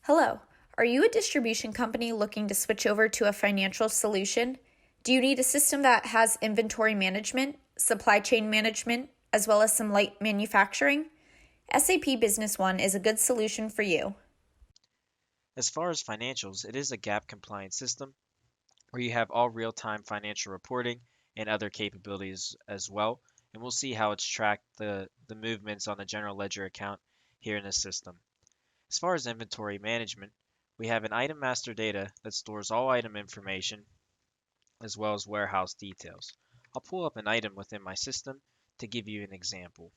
Hello. Are you a distribution company looking to switch over to a financial solution? Do you need a system that has inventory management, supply chain management, as well as some light manufacturing? SAP Business One is a good solution for you. As far as financials, it is a gap compliant system where you have all real-time financial reporting and other capabilities as well. And we'll see how it's tracked the movements on the general ledger account here in the system. As far as inventory management, we have an item master data that stores all item information as well as warehouse details. I'll pull up an item within my system to give you an example.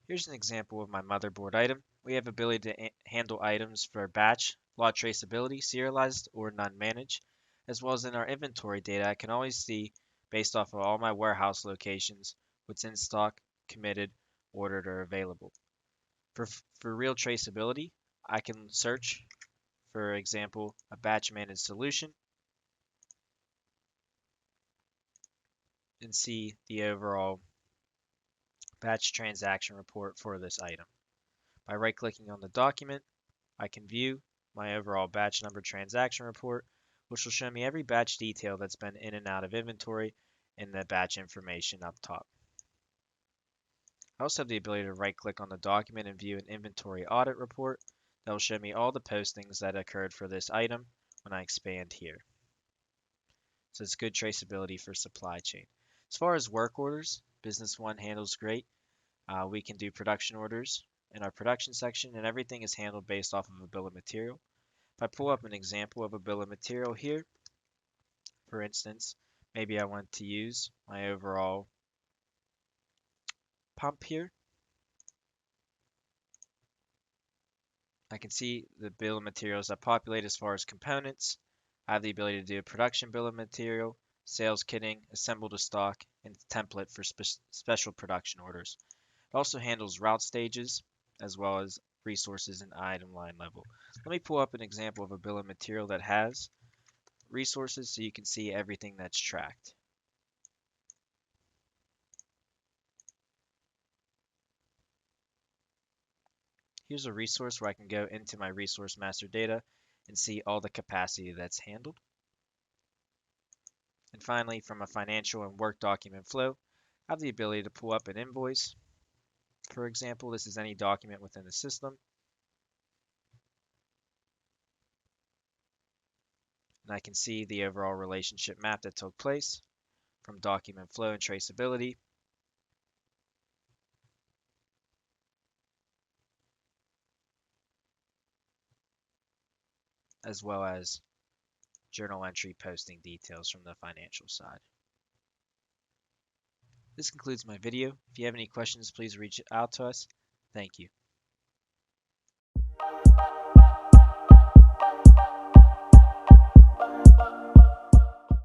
Here's an example of my motherboard item. We have ability to handle items for batch, lot traceability, serialized, or non-managed, as well as in our inventory data. I can always see, based off of all my warehouse locations, what's in stock, committed, ordered, or available. For real traceability, I can search, for example, a batch managed solution and see the overall batch transaction report for this item. By right-clicking on the document, I can view my overall batch number transaction report, which will show me every batch detail that's been in and out of inventory and the batch information up top. I also have the ability to right-click on the document and view an inventory audit report that will show me all the postings that occurred for this item when I expand here. So it's good traceability for supply chain. As far as work orders, Business One handles great. We can do production orders in our production section, and everything is handled based off of a bill of material. If I pull up an example of a bill of material here, for instance, maybe I want to use my overall pump here. I can see the bill of materials that populate as far as components. I have the ability to do a production bill of material, sales kitting, assemble to stock, and template for special production orders. It also handles route stages as well as resources and item line level. Let me pull up an example of a bill of material that has resources so you can see everything that's tracked. Here's a resource where I can go into my resource master data and see all the capacity that's handled. And finally, from a financial and work document flow, I have the ability to pull up an invoice. For example, this is any document within the system. And I can see the overall relationship map that took place from document flow and traceability, as well as journal entry posting details from the financial side. This concludes my video. If you have any questions, please reach out to us. Thank you.